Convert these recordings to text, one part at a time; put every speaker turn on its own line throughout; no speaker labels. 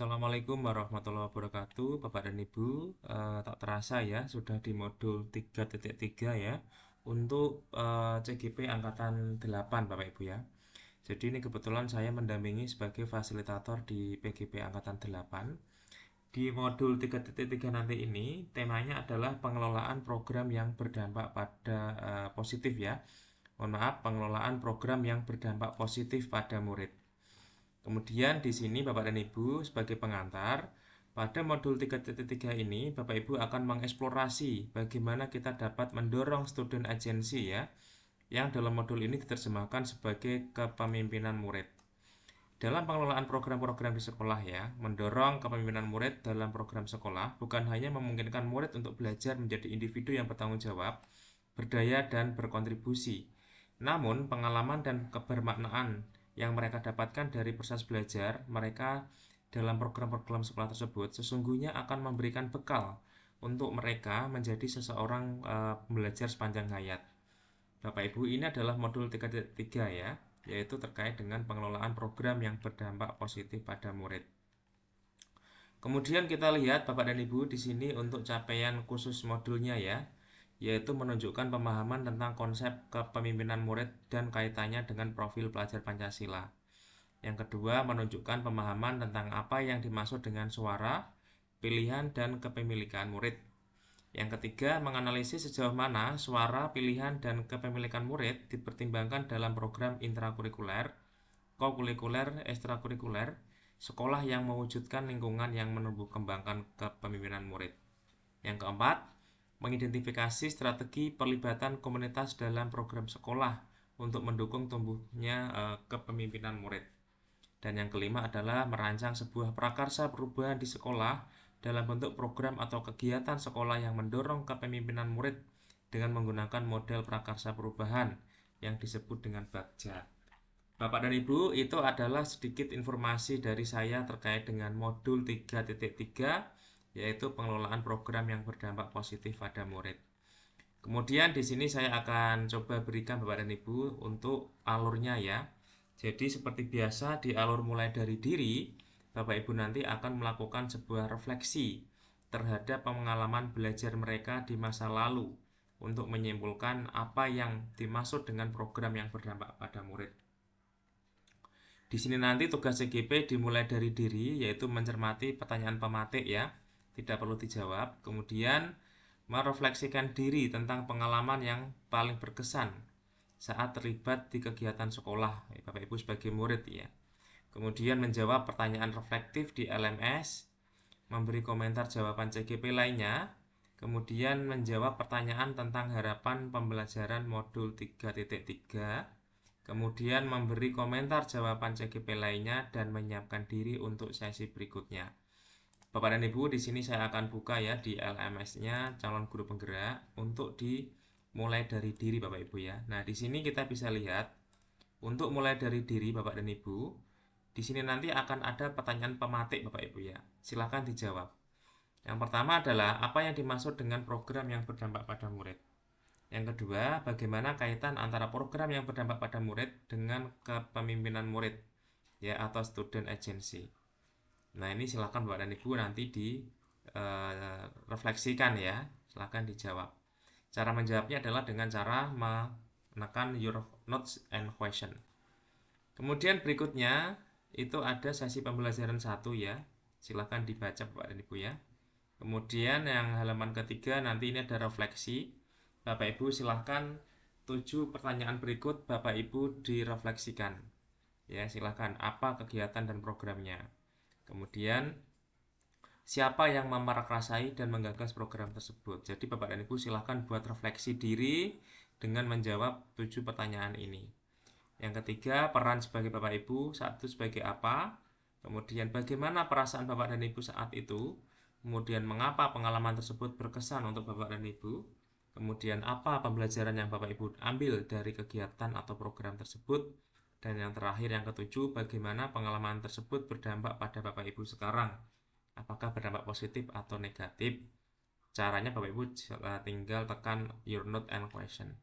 Assalamualaikum warahmatullahi wabarakatuh, Bapak dan Ibu. Tak terasa ya, sudah di modul 3.3 ya, untuk CGP Angkatan 8, Bapak Ibu ya. Jadi ini kebetulan saya mendampingi sebagai fasilitator di PGP Angkatan 8. Di modul 3.3 nanti ini, temanya adalah pengelolaan program yang berdampak pada positif ya. Mohon maaf, pengelolaan program yang berdampak positif pada murid. Kemudian di sini Bapak dan Ibu sebagai pengantar, pada modul 3.3 ini Bapak Ibu akan mengeksplorasi bagaimana kita dapat mendorong student agency ya, yang dalam modul ini diterjemahkan sebagai kepemimpinan murid. Dalam pengelolaan program-program di sekolah ya, mendorong kepemimpinan murid dalam program sekolah bukan hanya memungkinkan murid untuk belajar menjadi individu yang bertanggung jawab, berdaya dan berkontribusi, namun pengalaman dan kebermaknaan yang mereka dapatkan dari proses belajar mereka dalam program-program sekolah tersebut sesungguhnya akan memberikan bekal untuk mereka menjadi seseorang pembelajar sepanjang hayat. Bapak Ibu, ini adalah modul 3.3 ya, yaitu terkait dengan pengelolaan program yang berdampak positif pada murid. Kemudian kita lihat Bapak dan Ibu di sini untuk capaian khusus modulnya ya, yaitu menunjukkan pemahaman tentang konsep kepemimpinan murid dan kaitannya dengan profil pelajar Pancasila. Yang kedua, menunjukkan pemahaman tentang apa yang dimaksud dengan suara, pilihan, dan kepemilikan murid. Yang ketiga, menganalisis sejauh mana suara, pilihan, dan kepemilikan murid dipertimbangkan dalam program intrakurikuler, kokurikuler, ekstrakurikuler, sekolah yang mewujudkan lingkungan yang menumbuh kembangkan kepemimpinan murid. Yang keempat, mengidentifikasi strategi perlibatan komunitas dalam program sekolah untuk mendukung tumbuhnya kepemimpinan murid. Dan yang kelima adalah merancang sebuah prakarsa perubahan di sekolah dalam bentuk program atau kegiatan sekolah yang mendorong kepemimpinan murid dengan menggunakan model prakarsa perubahan yang disebut dengan Bagja. Bapak dan Ibu, itu adalah sedikit informasi dari saya terkait dengan modul 3.3, yaitu pengelolaan program yang berdampak positif pada murid. Kemudian di sini saya akan coba berikan Bapak dan Ibu untuk alurnya ya. Jadi seperti biasa di alur mulai dari diri, Bapak Ibu nanti akan melakukan sebuah refleksi terhadap pengalaman belajar mereka di masa lalu untuk menyimpulkan apa yang dimaksud dengan program yang berdampak pada murid. Di sini nanti tugas CGP dimulai dari diri, yaitu mencermati pertanyaan pematik ya, tidak perlu dijawab. Kemudian merefleksikan diri tentang pengalaman yang paling berkesan saat terlibat di kegiatan sekolah, Bapak Ibu sebagai murid ya. Kemudian menjawab pertanyaan reflektif di LMS, memberi komentar jawaban CGP lainnya, kemudian menjawab pertanyaan tentang harapan pembelajaran modul 3.3, kemudian memberi komentar jawaban CGP lainnya dan menyiapkan diri untuk sesi berikutnya. Bapak dan Ibu, di sini saya akan buka ya di LMS-nya calon guru penggerak untuk dimulai dari diri Bapak Ibu ya. Nah, di sini kita bisa lihat untuk mulai dari diri Bapak dan Ibu, di sini nanti akan ada pertanyaan pematik Bapak Ibu ya. Silakan dijawab. Yang pertama adalah apa yang dimaksud dengan program yang berdampak pada murid. Yang kedua, bagaimana kaitan antara program yang berdampak pada murid dengan kepemimpinan murid ya atau student agency. Nah, ini silakan Bapak dan Ibu nanti direfleksikan ya. Silakan dijawab. Cara menjawabnya adalah dengan cara menekan your notes and question. Kemudian berikutnya itu ada sesi pembelajaran 1 ya. Silakan dibaca Bapak dan Ibu ya. Kemudian yang halaman ketiga nanti ini ada refleksi. Bapak Ibu silahkan 7 pertanyaan berikut Bapak Ibu direfleksikan. Ya, silahkan apa kegiatan dan programnya. Kemudian siapa yang memerakrasai dan menggagas program tersebut. Jadi Bapak dan Ibu silahkan buat refleksi diri dengan menjawab 7 pertanyaan ini. Yang ketiga, peran sebagai Bapak Ibu saat itu sebagai apa? Kemudian bagaimana perasaan Bapak dan Ibu saat itu? Kemudian mengapa pengalaman tersebut berkesan untuk Bapak dan Ibu? Kemudian apa pembelajaran yang Bapak Ibu ambil dari kegiatan atau program tersebut? Dan yang terakhir yang ketujuh, bagaimana pengalaman tersebut berdampak pada Bapak Ibu sekarang? Apakah berdampak positif atau negatif? Caranya Bapak Ibu tinggal tekan your note and question.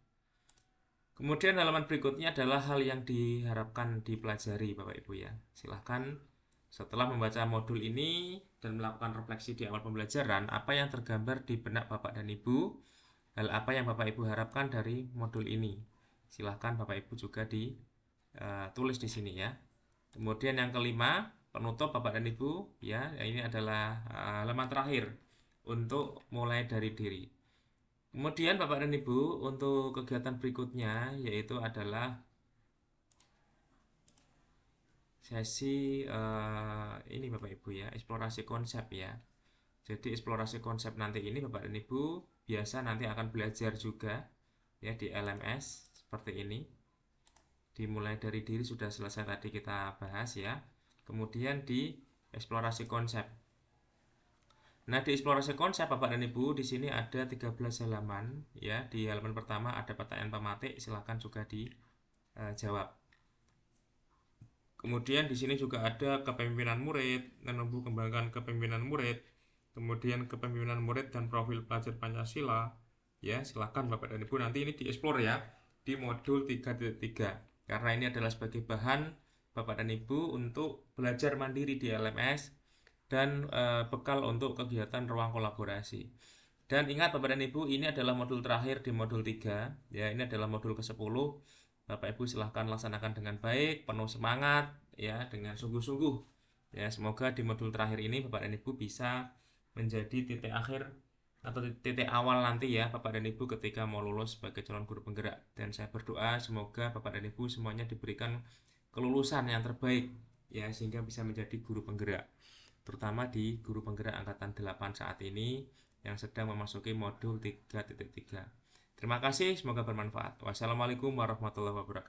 Kemudian halaman berikutnya adalah hal yang diharapkan dipelajari Bapak Ibu ya. Silahkan Setelah membaca modul ini dan melakukan refleksi di awal pembelajaran, apa yang tergambar di benak Bapak dan Ibu? Hal apa yang Bapak Ibu harapkan dari modul ini? Silahkan Bapak Ibu juga ditulis di sini ya. Kemudian yang kelima, penutup Bapak dan Ibu ya, ini adalah halaman terakhir untuk mulai dari diri. Kemudian Bapak dan Ibu untuk kegiatan berikutnya yaitu adalah sesi ini Bapak Ibu ya, eksplorasi konsep ya. Jadi eksplorasi konsep nanti ini Bapak dan Ibu biasa nanti akan belajar juga ya di LMS seperti ini. Dimulai dari diri sudah selesai tadi kita bahas ya. Kemudian di eksplorasi konsep. Nah, di eksplorasi konsep Bapak dan Ibu di sini ada 13 halaman ya. Di halaman pertama ada pertanyaan pematik, silakan juga dijawab. Kemudian di sini juga ada kepemimpinan murid, menumbuh kembangkan kepemimpinan murid, kemudian kepemimpinan murid dan profil pelajar Pancasila. Ya, silakan Bapak dan Ibu nanti ini dieksplor ya di modul 3.3. Karena ini adalah sebagai bahan Bapak dan Ibu untuk belajar mandiri di LMS dan bekal untuk kegiatan ruang kolaborasi. Dan ingat Bapak dan Ibu, ini adalah modul terakhir di modul 3. Ya, ini adalah modul ke-10. Bapak Ibu silahkan laksanakan dengan baik, penuh semangat, ya, dengan sungguh-sungguh. Ya, semoga di modul terakhir ini Bapak dan Ibu bisa menjadi titik akhir atau titik awal nanti ya Bapak dan Ibu ketika mau lulus sebagai calon guru penggerak. Dan saya berdoa semoga Bapak dan Ibu semuanya diberikan kelulusan yang terbaik ya sehingga bisa menjadi guru penggerak. Terutama di guru penggerak angkatan 8 saat ini yang sedang memasuki modul 3.3. Terima kasih, semoga bermanfaat. Wassalamualaikum warahmatullahi wabarakatuh.